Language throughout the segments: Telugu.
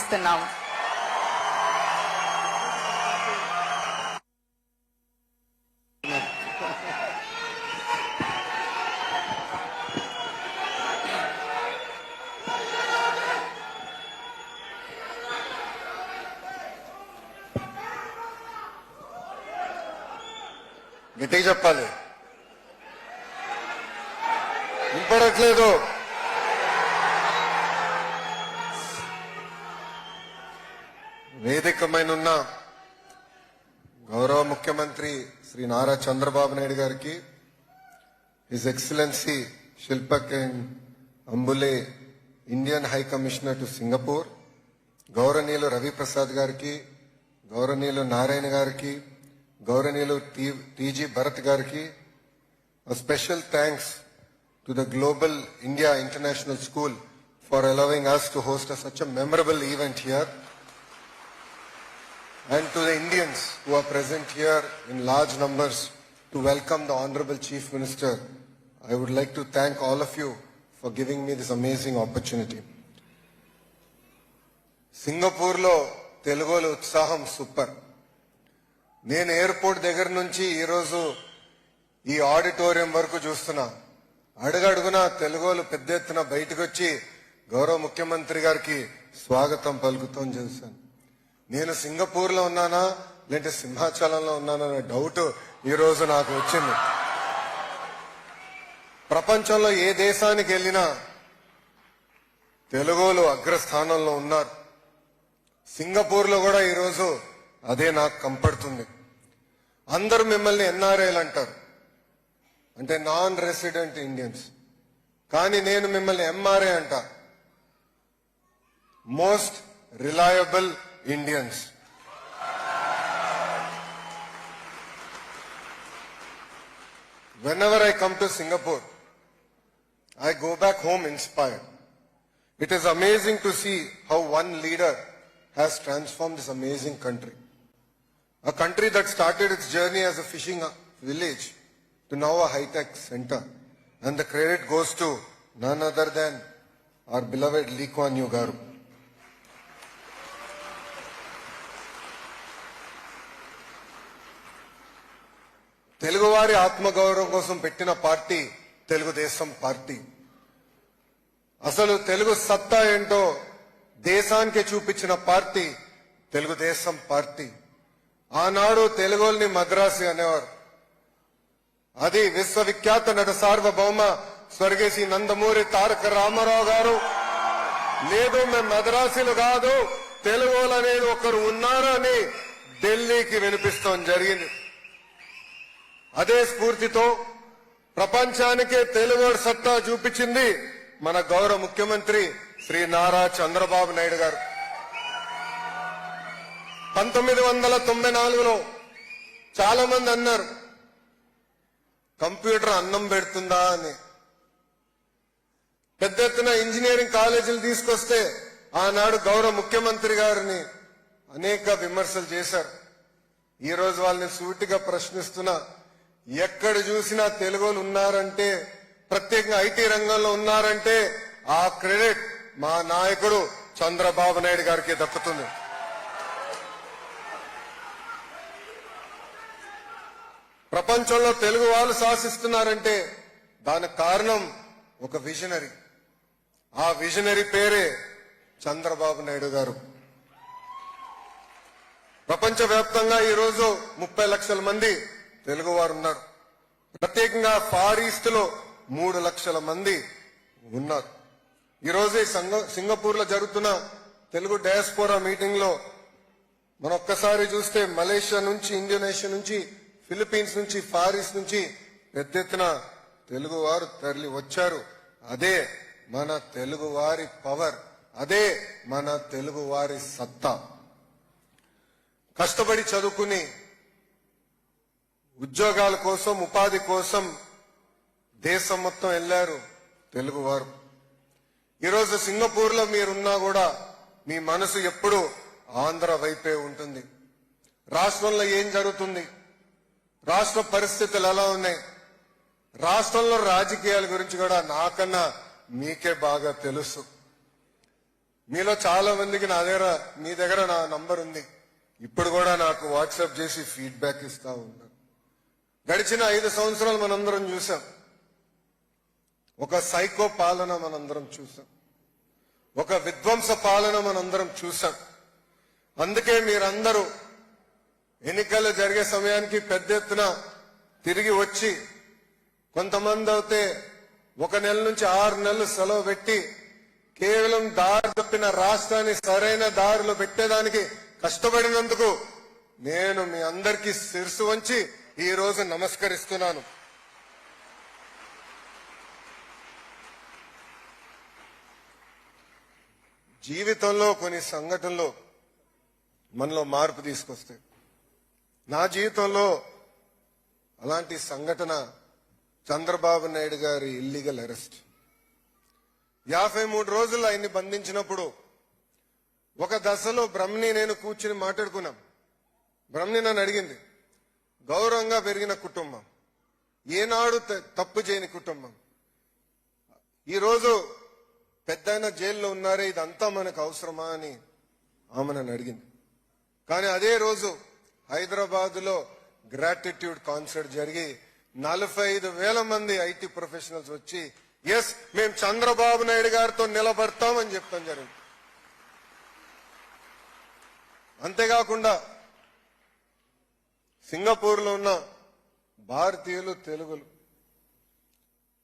ఆహ్వానిస్తున్నాం. గట్టిగా చెప్పాలి, వినపడట్లేదు. వేదికమైన గౌరవ ముఖ్యమంత్రి శ్రీ నారా చంద్రబాబు నాయుడు గారికి, his excellency Shilpak Ambule Indian high commissioner to Singapore, గౌరవనీయులు రవిప్రసాద్ గారికి, గౌరవనీయులు నారాయణ గారికి, గౌరవనీయులు టీజీ భరత్ గారికి, special thanks to the global India international school for allowing us to host such a memorable event here, and to the Indians who are present here in large numbers to welcome the Honorable Chief Minister. I would like to thank all of you for giving me this amazing opportunity. Singapore లో తెలుగుల ఉత్సాహం సూపర్. నేను ఎయిర్పోర్ట్ దగ్గర నుంచి ఈరోజు ఈ ఆడిటోరియం వరకు చూస్తున్నా, అడుగడుగున తెలుగులు పెద్ద ఎత్తున బయటకు వచ్చి గౌరవ ముఖ్యమంత్రి గారికి స్వాగతం పలుకుతాం చూశాను. నేను సింగపూర్ లో ఉన్నానా లేదంటే సింహాచలంలో ఉన్నానా అనే డౌట్ ఈ రోజు నాకు వచ్చింది. ప్రపంచంలో ఏ దేశానికి వెళ్ళినా తెలుగులు అగ్రస్థానంలో ఉన్నారు. సింగపూర్ లో కూడా ఈరోజు అదే నాకు కంపడుతుంది. అందరూ మిమ్మల్ని ఎన్ఆర్ఐలు అంటారు, అంటే నాన్ రెసిడెంట్ ఇండియన్స్. కానీ నేను మిమ్మల్ని ఎంఆర్ఐ అంటా, most reliable Indians. Whenever I come to Singapore, I go back home inspired. It is amazing to see how one leader has transformed this amazing country. A country that started its journey as a fishing village to now a high-tech center. And the credit goes to none other than our beloved Lee Kuan Yew garu. తెలుగువారి ఆత్మగౌరవం కోసం పెట్టిన పార్టీ తెలుగుదేశం పార్టీ. అసలు తెలుగు సత్తా ఏంటో దేశానికి చూపించిన పార్టీ తెలుగుదేశం పార్టీ. ఆనాడు తెలుగుల్ని మద్రాసి అనేవారు. అది విశ్వవిఖ్యాత నట సార్వభౌమ స్వర్గీయ నందమూరి తారక రామారావు గారు, లేదు మేము మద్రాసీలు కాదు, తెలుగులు అనేది ఒకరు ఉన్నారని ఢిల్లీకి వినిపిస్తాం జరిగింది. అదే స్ఫూర్తితో ప్రపంచానికే తెలుగు సత్తా చూపించింది మన గౌరవ ముఖ్యమంత్రి శ్రీ నారా చంద్రబాబు నాయుడు గారు. 1994లో చాలా మంది అన్నారు కంప్యూటర్ అన్నం పెడుతుందా అని. పెద్ద ఎత్తున ఇంజనీరింగ్ కాలేజీలు తీసుకొస్తే ఆనాడు గౌరవ ముఖ్యమంత్రి గారిని అనేక విమర్శలు చేశారు. ఈ రోజు వాళ్ళని సూటిగా ప్రశ్నిస్తున్నా, ఎక్కడ చూసినా తెలుగులు ఉన్నారంటే, ప్రత్యేకంగా ఐటీ రంగంలో ఉన్నారంటే ఆ క్రెడిట్ మా నాయకుడు చంద్రబాబు నాయుడు గారికి దక్కుతుంది. ప్రపంచంలో తెలుగు వాళ్ళు శాసిస్తున్నారంటే దానికి కారణం ఒక విజనరీ. ఆ విజనరీ పేరే చంద్రబాబు నాయుడు గారు. ప్రపంచవ్యాప్తంగా ఈరోజు 30 లక్షల మంది తెలుగు వారు ఉన్నారు. ప్రత్యేకంగా ఫార్ ఈస్ట్ లో 3 లక్షల మంది ఉన్నారు. ఈరోజు సింగపూర్ లో జరుగుతున్న తెలుగు డయాస్పోరా మీటింగ్ లో మనం ఒక్కసారి చూస్తే మలేషియా నుంచి, ఇండోనేషియా నుంచి, ఫిలిప్పీన్స్ నుంచి, ఫార్ ఈస్ట్ నుంచి పెద్ద ఎత్తున తెలుగు వారు తరలి వచ్చారు. అదే మన తెలుగు వారి పవర్, అదే మన తెలుగు వారి సత్తా. కష్టపడి చదువుకుని ఉద్యోగాల కోసం, ఉపాధి కోసం దేశం మొత్తం వెళ్లారు తెలుగువారు. ఈరోజు సింగపూర్ లో మీరున్నా కూడా మీ మనసు ఎప్పుడు ఆంధ్ర వైపే ఉంటుంది. రాష్ట్రంలో ఏం జరుగుతుంది, రాష్ట్ర పరిస్థితులు ఎలా ఉన్నాయి, రాష్ట్రంలో రాజకీయాల గురించి కూడా నాకన్నా మీకే బాగా తెలుసు. మీలో చాలా మందికి మీ దగ్గర నా నంబర్ ఉంది. ఇప్పుడు కూడా నాకు వాట్సాప్ చేసి ఫీడ్బ్యాక్ ఇస్తా ఉన్నారు. గడిచిన 5 సంవత్సరాలు మనందరం చూసాం. ఒక సైకో పాలన మనందరం చూసాం. ఒక విధ్వంస పాలన మనందరం చూసాం. అందుకే మీరందరూ ఎన్నికలు జరిగే సమయానికి పెద్ద ఎత్తున తిరిగి వచ్చి, కొంతమంది అయితే 1 నెల నుంచి 6 నెలలు సెలవు పెట్టి కేవలం దారి తప్పిన రాష్ట్రాన్ని సరైన దారిలో పెట్టేదానికి కష్టపడినందుకు నేను మీ అందరికీ శిరసు వంచి ఈ రోజు నమస్కరిస్తున్నాను. జీవితంలో కొన్ని సంఘటనలు మనలో మార్పు తీసుకొస్తాయి. నా జీవితంలో అలాంటి సంఘటన చంద్రబాబు నాయుడు గారి ఇల్లీగల్ అరెస్ట్. 53 రోజులు ఆయన్ని బంధించినప్పుడు ఒక దశలో బ్రహ్మని నేను కూర్చుని మాట్లాడుకున్నాం. బ్రహ్మని నన్ను అడిగింది, గౌరవంగా పెరిగిన కుటుంబం, ఏనాడు తప్పు చేయని కుటుంబం, ఈరోజు పెద్దయిన జైల్లో ఉన్నారే, ఇదంతా మనకు అవసరమా అని ఆమె నన్ను అడిగింది. కానీ అదే రోజు హైదరాబాద్ లో గ్రాటిట్యూడ్ కాన్సర్ట్ జరిగి 45,000 మంది ఐటీ ప్రొఫెషనల్స్ వచ్చి ఎస్ మేము చంద్రబాబు నాయుడు గారితో నిలబడతామని చెప్తాం జరిగింది. అంతేకాకుండా సింగపూర్ లో ఉన్న భారతీయులు, తెలుగులు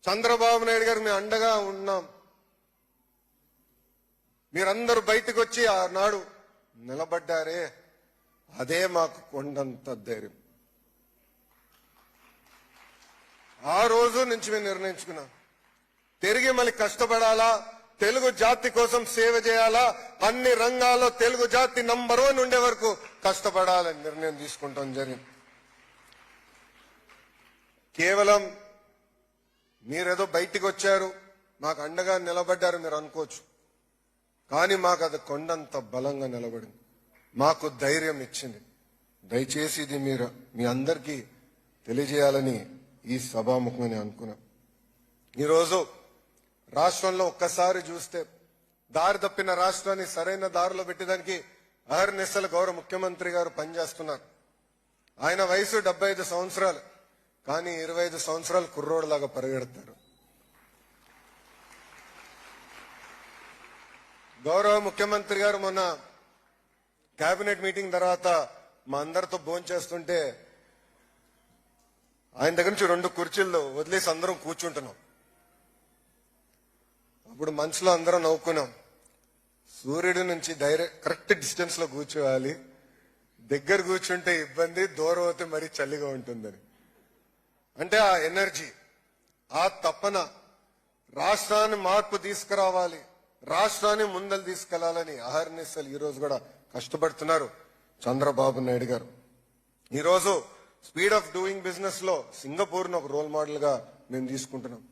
చంద్రబాబు నాయుడు గారు మేము అండగా ఉన్నాం, మీరందరూ బయటకు వచ్చి ఆనాడు నిలబడ్డారే, అదే మాకు కొండంత ధైర్యం. ఆ రోజు నుంచి మేము నిర్ణయించుకున్నాం, తిరిగి మళ్ళీ కష్టపడాలా, తెలుగు జాతి కోసం సేవ చేయాలా, అన్ని రంగాల్లో తెలుగు జాతి నంబర్ 1 ఉండే వరకు కష్టపడాలని నిర్ణయం తీసుకుంటాం జరిగింది. కేవలం మీరేదో బయటికి వచ్చారు, మాకు అండగా నిలబడ్డారు మీరు అనుకోవచ్చు, కానీ మాకు అది కొండంత బలంగా నిలబడింది, మాకు ధైర్యం ఇచ్చింది. దయచేసి ఇది మీరు మీ అందరికీ తెలియజేయాలని ఈ సభాముఖంగా నేను అనుకున్నాం. ఈరోజు రాష్ట్రంలో ఒక్కసారి చూస్తే దారి తప్పిన రాష్ట్రాన్ని సరైన దారిలో పెట్టడానికి అహర్నిశలు గౌరవ ముఖ్యమంత్రి గారు పనిచేస్తున్నారు. ఆయన వయసు 75 సంవత్సరాలు, కానీ 25 సంవత్సరాలు కుర్రోడులాగా పరిగెడతారు. గౌరవ ముఖ్యమంత్రి గారు మొన్న కేబినెట్ మీటింగ్ తర్వాత మా అందరితో భోంచేస్తుంటే ఆయన దగ్గర నుంచి 2 కుర్చీల్లో వదిలేసి అందరం కూర్చుంటున్నాం. అప్పుడు మనసులో అందరం నవ్వుకున్నాం, సూర్యుడి నుంచి కరెక్ట్ డిస్టెన్స్ లో కూర్చోవాలి, దగ్గర కూర్చుంటే ఇబ్బంది, దూరం అవుతే మరీ చలిగా ఉంటుందని. అంటే ఆ ఎనర్జీ, ఆ తపన, రాష్ట్రాన్ని మార్పు తీసుకురావాలి, రాష్ట్రాన్ని ముందలు తీసుకెళ్లాలని అహర్నిశలు ఈ రోజు కూడా కష్టపడుతున్నారు చంద్రబాబు నాయుడు గారు. ఈరోజు స్పీడ్ ఆఫ్ డూయింగ్ బిజినెస్ లో సింగపూర్ ను ఒక రోల్ మోడల్ గా మేము తీసుకుంటున్నాం.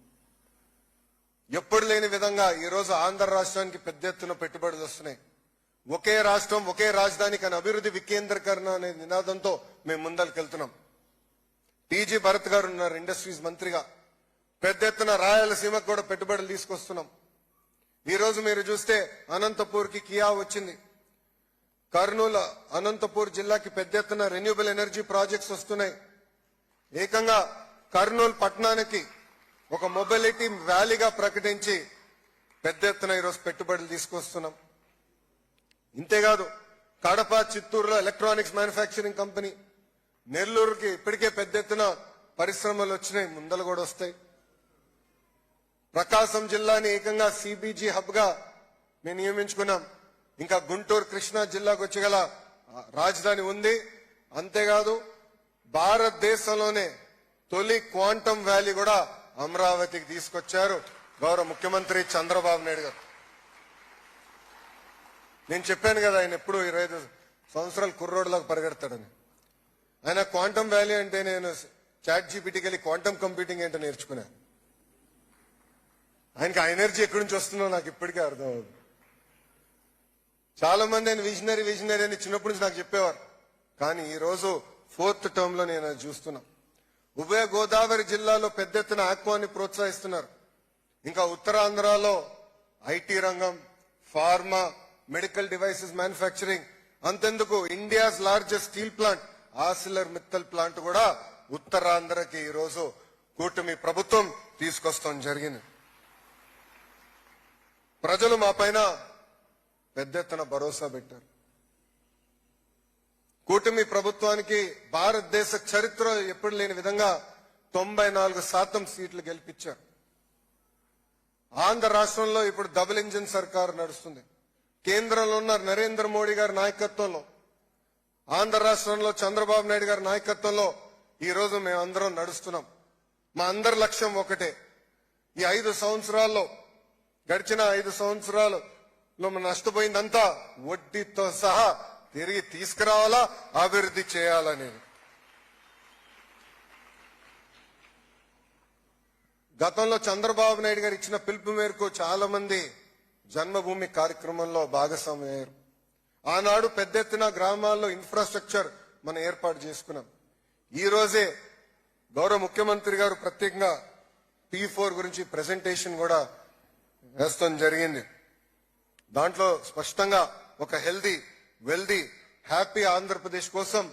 ఎప్పుడు లేని విధంగా ఈ రోజు ఆంధ్ర రాష్ట్రానికి పెద్ద ఎత్తున పెట్టుబడులు వస్తున్నాయి. ఒకే రాష్ట్రం ఒకే రాజధాని కానీ అభివృద్ధి వికేంద్రీకరణ అనే నినాదంతో మేము ముందరికెళ్తున్నాం. టీజీ భరత్ గారు ఉన్నారు ఇండస్ట్రీస్ మంత్రిగా, పెద్ద ఎత్తున రాయలసీమకు కూడా పెట్టుబడులు తీసుకొస్తున్నాం. ఈ రోజు మీరు చూస్తే అనంతపూర్ కి కియా వచ్చింది, కర్నూలు అనంతపూర్ జిల్లాకి పెద్ద ఎత్తున రెన్యూబుల్ ఎనర్జీ ప్రాజెక్ట్స్ వస్తున్నాయి. ఏకంగా కర్నూలు పట్టణానికి ఒక మొబిలిటీ వ్యాలీగా ప్రకటించి పెద్ద ఎత్తున ఈరోజు పెట్టుబడులు తీసుకొస్తున్నాం. ఇంతేకాదు కడప, చిత్తూరులో ఎలక్ట్రానిక్స్ మ్యానుఫ్యాక్చరింగ్ కంపెనీ, నెల్లూరుకి ఇప్పటికే పెద్ద ఎత్తున పరిశ్రమలు వచ్చినాయి, ముందలు కూడా వస్తాయి. ప్రకాశం జిల్లాని ఏకంగా సిబిజీ హబ్ గా మేము నియమించుకున్నాం. ఇంకా గుంటూరు, కృష్ణా జిల్లాకు వచ్చగల రాజధాని ఉంది. అంతేకాదు భారతదేశంలోనే తొలి క్వాంటమ్ వ్యాలీ కూడా అమరావతికి తీసుకొచ్చారు గౌరవ ముఖ్యమంత్రి చంద్రబాబు నాయుడు గారు. నేను చెప్పాను కదా ఆయన ఎప్పుడు 25 సంవత్సరాలు కుర్రోడ్లాగా పరిగెడతాడని. ఆయన క్వాంటమ్ వ్యాలీ అంటే నేను చాట్ జీపీటీకి వెళ్ళి క్వాంటమ్ కంప్యూటింగ్ ఏంటో నేర్చుకున్నా. ఆయనకి ఆ ఎనర్జీ ఎక్కడి నుంచి వస్తుందో నాకు ఇప్పటికే అర్థం అవుతుంది. చాలా మంది ఆయన విజనరీ అని చిన్నప్పటి నుంచి నాకు చెప్పేవారు, కానీ ఈ రోజు 4th టర్మ్ లో నేను చూస్తున్నా. ఉభయ గోదావరి జిల్లాలో పెద్ద ఎత్తున ఆక్వాని ప్రోత్సహిస్తున్నారు. ఇంకా ఉత్తరాంధ్రలో ఐటీ రంగం, ఫార్మా, మెడికల్ డివైసెస్ మ్యానుఫ్యాక్చరింగ్, అంతెందుకు India's largest steel plant Arcelor Mittal plant కూడా ఉత్తరాంధ్రకి ఈ రోజు కూటమి ప్రభుత్వం తీసుకొస్తాం జరిగింది. ప్రజలు మా పైన పెద్ద ఎత్తున భరోసా పెట్టారు. కూటమి ప్రభుత్వానికి భారతదేశ చరిత్ర ఎప్పుడు లేని విధంగా 94% సీట్లు గెలిపించారు. ఆంధ్ర రాష్ట్రంలో ఇప్పుడు డబుల్ ఇంజిన్ సర్కార్ నడుస్తుంది. కేంద్రంలో ఉన్న నరేంద్ర మోడీ గారి నాయకత్వంలో, ఆంధ్ర రాష్ట్రంలో చంద్రబాబు నాయుడు గారి నాయకత్వంలో ఈ రోజు మేమందరం నడుస్తున్నాం. మా అందరి లక్ష్యం ఒకటే, ఈ 5 సంవత్సరాల్లో, గడిచిన 5 సంవత్సరాల్లో మనం నష్టపోయిందంతా వడ్డీతో సహా తిరిగి తీసుకురావాలా, అభివృద్ధి చేయాలని. గతంలో చంద్రబాబు నాయుడు గారు ఇచ్చిన పిలుపు మేరకు చాలా మంది జన్మభూమి కార్యక్రమంలో భాగస్వామయ్యారు. ఆనాడు పెద్ద ఎత్తున గ్రామాల్లో ఇన్ఫ్రాస్ట్రక్చర్ మనం ఏర్పాటు చేసుకున్నాం. ఈ రోజే గౌరవ ముఖ్యమంత్రి గారు ప్రత్యేకంగా P4 గురించి ప్రెజెంటేషన్ కూడా వేస్తాం జరిగింది. దాంట్లో స్పష్టంగా ఒక హెల్దీ, వెల్దీ, హ్యాపీ ఆంధ్రప్రదేశ్ కోసం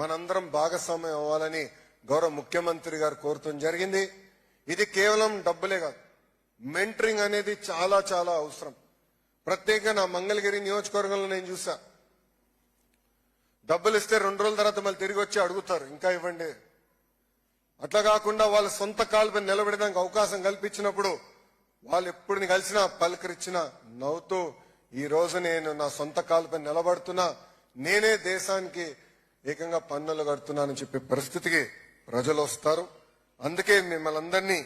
మనందరం భాగస్వామ్యం అవ్వాలని గౌరవ ముఖ్యమంత్రి గారు కోరటం జరిగింది. ఇది కేవలం డబ్బులే కాదు, మెంటరింగ్ అనేది చాలా చాలా అవసరం. ప్రత్యేకంగా నా మంగళగిరి నియోజకవర్గంలో నేను చూసా, డబ్బులు ఇస్తే 2 రోజుల తర్వాత మళ్ళీ తిరిగి వచ్చి అడుగుతారు ఇంకా ఇవ్వండి. అట్లా కాకుండా వాళ్ళ సొంత కాళ్ళపై నిలబెట్టడానికి అవకాశం కల్పించినప్పుడు వాళ్ళు ఎప్పుడు కలిసినా పలకరించినా నవ్వుతూ ఈ రోజు నేను నా సొంత కాళ్ళపై నిలబడుతున్నా, నేనే దేశానికి ఏకంగా పన్నులు కడుతున్నానని చెప్పే పరిస్థితికి ప్రజలు వస్తారు. అందుకే మిమ్మల్ని అందరినీ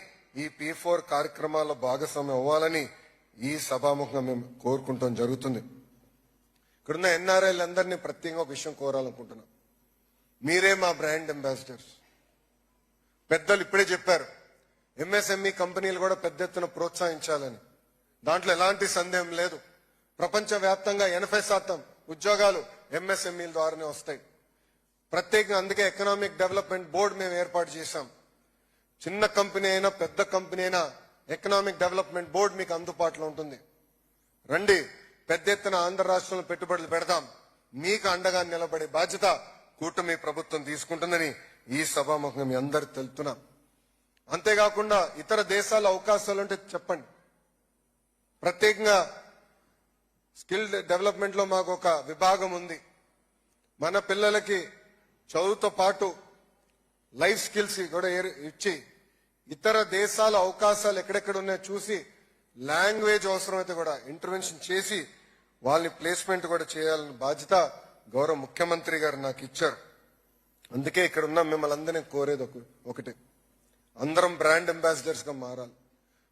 ఈ P4 కార్యక్రమాల్లో భాగస్వామ్యం అవ్వాలని ఈ సభాముఖంగా మేము కోరుకుంటాం జరుగుతుంది. ఇక్కడున్న ఎన్ఆర్ఐలు అందరినీ ప్రత్యేకంగా ఒక విషయం కోరాలనుకుంటున్నాం. మీరే మా బ్రాండ్ అంబాసిడర్స్. పెద్దలు ఇప్పుడే చెప్పారు, MSME కంపెనీలు కూడా పెద్ద ఎత్తున ప్రోత్సహించాలని. దాంట్లో ఎలాంటి సందేహం లేదు. ప్రపంచవ్యాప్తంగా 80% ఉద్యోగాలు MSMEల ద్వారానే వస్తాయి. ప్రత్యేకంగా అందుకే ఎకనామిక్ డెవలప్మెంట్ బోర్డు మేము ఏర్పాటు చేశాం. చిన్న కంపెనీ అయినా పెద్ద కంపెనీ అయినా ఎకనామిక్ డెవలప్మెంట్ బోర్డు మీకు అందుబాటులో ఉంటుంది. రండి, పెద్ద ఎత్తున ఆంధ్ర రాష్ట్రంలో పెట్టుబడులు పెడదాం. మీకు అండగా నిలబడే బాధ్యత కూటమి ప్రభుత్వం తీసుకుంటుందని ఈ సభాముఖంగా మీ అందరు తెలుపుతున్నాం. అంతేకాకుండా ఇతర దేశాల అవకాశాలుంటే చెప్పండి. ప్రత్యేకంగా స్కిల్ డెవలప్మెంట్ లో మాకు ఒక విభాగం ఉంది. మన పిల్లలకి చదువుతో పాటు లైఫ్ స్కిల్స్ కూడా ఇచ్చి ఇతర దేశాల అవకాశాలు ఎక్కడెక్కడ ఉన్నాయో చూసి లాంగ్వేజ్ అవసరమైతే కూడా ఇంటర్వెన్షన్ చేసి వాళ్ళని ప్లేస్మెంట్ కూడా చేయాలని బాధ్యత గౌరవ ముఖ్యమంత్రి గారు నాకు ఇచ్చారు. అందుకే ఇక్కడ ఉన్న మిమ్మల్ని అందరినీ కోరేది ఒకటి, అందరం బ్రాండ్ అంబాసిడర్స్ గా మారాలి.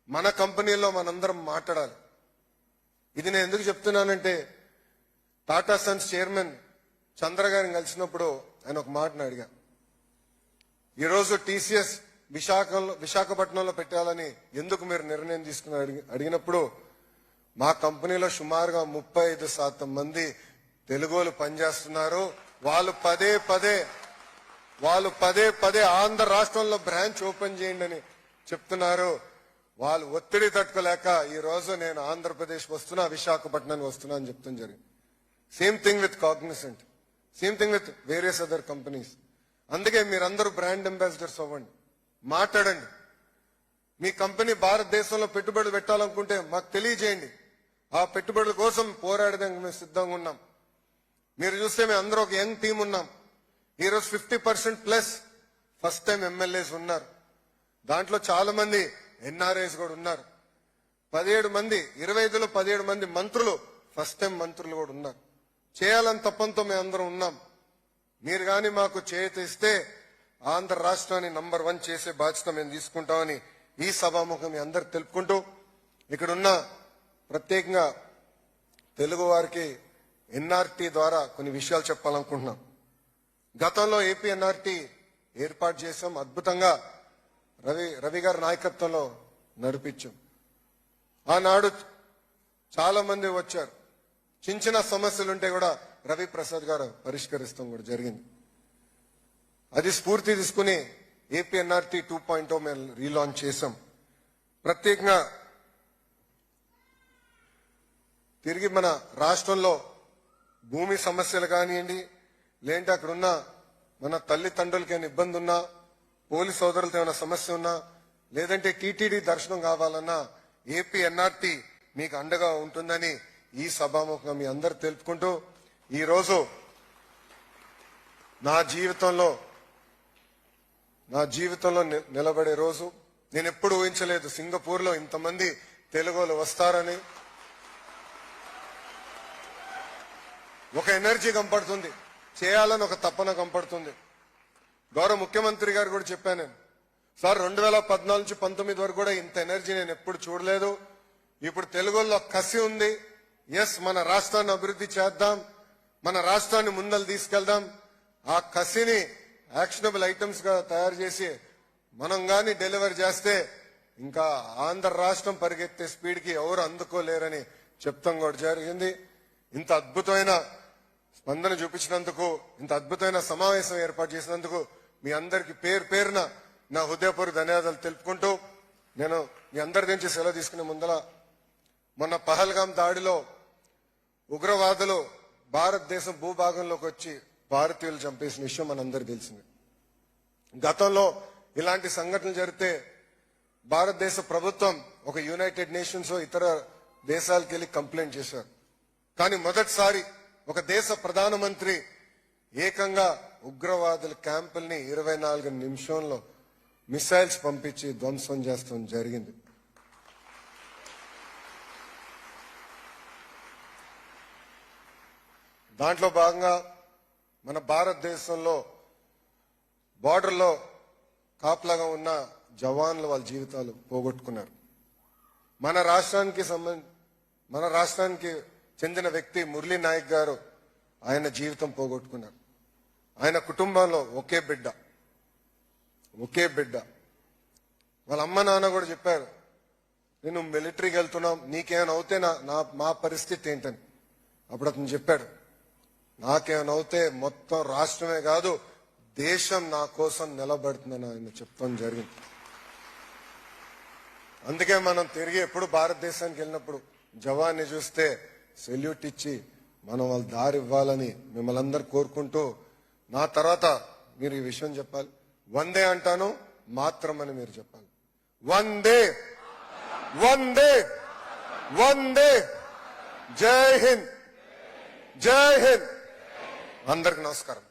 మన కంపెనీలో మనందరం మాట్లాడాలి. ఇది నేను ఎందుకు చెప్తున్నానంటే, టాటా సన్స్ చైర్మన్ చంద్ర గారిని కలిసినప్పుడు ఆయన ఒక మాటను అడిగా. ఈరోజు TCS విశాఖపట్నంలో పెట్టాలని ఎందుకు మీరు నిర్ణయం తీసుకుని అడిగినప్పుడు, మా కంపెనీలో సుమారుగా 35% మంది తెలుగోలు పనిచేస్తున్నారు. వాళ్ళు పదే పదే ఆంధ్ర రాష్ట్రంలో బ్రాంచ్ ఓపెన్ చేయండి అని చెప్తున్నారు. వాళ్ళు ఒత్తిడి తట్టుకోలేక ఈ రోజు నేను ఆంధ్రప్రదేశ్ వస్తున్నా, విశాఖపట్నానికి వస్తున్నా అని చెప్తాం జరిగింది. Same thing with Cognizant, same thing with various other companies. అందుకే మీరందరూ బ్రాండ్ అంబాసిడర్స్ అవ్వండి, మాట్లాడండి. మీ కంపెనీ భారతదేశంలో పెట్టుబడులు పెట్టాలనుకుంటే మాకు తెలియజేయండి. ఆ పెట్టుబడుల కోసం పోరాడడానికి మేము సిద్ధంగా ఉన్నాం. మీరు చూస్తే మేము అందరూ ఒక యంగ్ టీం ఉన్నాం. ఈరోజు 50% ఫస్ట్ టైం ఎమ్మెల్యేస్ ఉన్నారు. దాంట్లో చాలా మంది NRIs కూడా ఉన్నారు. 17 మంది, 25లో 17 మంది మంత్రులు ఫస్ట్ టైం మంత్రులు కూడా ఉన్నారు. చేయాలని తప్పంతో మేము అందరం ఉన్నాం. మీరు గాని మాకు చేయూత ఇస్తే ఆంధ్ర రాష్ట్రాన్ని నంబర్ 1 చేసే బాధ్యత మేము తీసుకుంటామని ఈ సభాముఖం మీ అందరు తెలుపుకుంటూ, ఇక్కడున్న ప్రత్యేకంగా తెలుగు వారికి NRT ద్వారా కొన్ని విషయాలు చెప్పాలనుకుంటున్నాం. గతంలో AP NRT ఏర్పాటు చేశాం. అద్భుతంగా రవి గారి నాయకత్వంలో నడిపించాం. ఆనాడు చాలా మంది వచ్చారు. చిన్న సమస్యలుంటే కూడా రవి ప్రసాద్ గారు పరిష్కరిస్తాం కూడా జరిగింది. అది స్ఫూర్తి తీసుకుని AP NRT 2.0 మేము రీలాంచ్ చేశాం. ప్రత్యేకంగా తిరిగి మన రాష్ట్రంలో భూమి సమస్యలు కానివ్వండి, లేదంటే అక్కడున్న మన తల్లిదండ్రులకి ఏమైనా ఇబ్బంది ఉన్నా, పోలీస్ సోదరులతో ఏమైనా సమస్య ఉన్నా, లేదంటే టీటీడీ దర్శనం కావాలన్నా ఏపీ ఎన్ఆర్టీ మీకు అండగా ఉంటుందని ఈ సభాముఖంగా మీ అందరు తెలుపుకుంటూ, ఈరోజు నా జీవితంలో నిలబడే రోజు. నేను ఎప్పుడు ఊహించలేదు సింగపూర్ లో ఇంతమంది తెలుగులు వస్తారని. ఒక ఎనర్జీ కనపడుతుంది, చేయాలని ఒక తపన కనపడుతుంది. గౌరవ ముఖ్యమంత్రి గారు కూడా చెప్పాను నేను, సార్ 2014 నుంచి 19 వరకు కూడా ఇంత ఎనర్జీ నేను ఎప్పుడు చూడలేదు. ఇప్పుడు తెలుగులో కసి ఉంది. ఎస్, మన రాష్ట్రాన్ని అభివృద్ధి చేద్దాం, మన రాష్ట్రాన్ని ముందలు తీసుకెళ్దాం. ఆ కసిని యాక్షనబుల్ ఐటమ్స్ గా తయారు చేసి మనం గాని డెలివర్ చేస్తే ఇంకా ఆంధ్ర రాష్ట్రం పరిగెత్తే స్పీడ్ కి ఎవరు అందుకోలేరని చెప్తాం కూడా జరిగింది. ఇంత అద్భుతమైన స్పందన చూపించినందుకు, ఇంత అద్భుతమైన సమావేశం ఏర్పాటు చేసినందుకు మీ అందరికి పేరు పేరున నా హృదయపూర్వక ధన్యవాదాలు తెలుపుకుంటూ, నేను మీ అందరి నుంచి సెలవు తీసుకునే ముందల, మొన్న పహల్గాం దాడిలో ఉగ్రవాదులు భారతదేశం భూభాగంలోకి వచ్చి భారతీయులు చంపేసిన విషయం మనందరికీ తెలిసింది. గతంలో ఇలాంటి సంఘటనలు జరిగితే భారతదేశ ప్రభుత్వం ఒక యునైటెడ్ నేషన్స్ ఇతర దేశాలకు వెళ్లి కంప్లైంట్ చేశారు. కానీ మొదటిసారి ఒక దేశ ప్రధానమంత్రి ఏకంగా ఉగ్రవాదుల క్యాంపుల్ని 24 నిమిషంలో మిసైల్స్ పంపించి ధ్వంసం చేస్తాం జరిగింది. దాంట్లో భాగంగా మన భారతదేశంలో బార్డర్లో కాపలాగా ఉన్న జవాన్లు వాళ్ళ జీవితాలు పోగొట్టుకున్నారు. మన రాష్ట్రానికి చెందిన వ్యక్తి మురళీ నాయక్ గారు ఆయన జీవితం పోగొట్టుకున్నారు. ఆయన కుటుంబంలో ఒకే బిడ్డ. వాళ్ళ అమ్మ నాన్న కూడా చెప్పారు, నేను మిలిటరీకి వెళ్తున్నాం, నీకేమైనా అవుతే మా పరిస్థితి ఏంటని. అప్పుడు అతను చెప్పాడు, నాకేమైనా అవుతే మొత్తం రాష్ట్రమే కాదు దేశం నా కోసం నిలబడుతుందని ఆయన చెప్తాం జరిగింది. అందుకే మనం తిరిగి ఎప్పుడు భారతదేశానికి వెళ్ళినప్పుడు జవాన్ని చూస్తే సెల్యూట్ ఇచ్చి మనం వాళ్ళ దారి ఇవ్వాలని మిమ్మల్ని అందరు కోరుకుంటూ, నా తర్వాత మీరు ఈ విషయం చెప్పాలి. వందే అంటాను, మాత్రం అని మీరు చెప్పాలి. వందే వందే వందే. జై హింద్, జై హింద్. అందరికి నమస్కారం.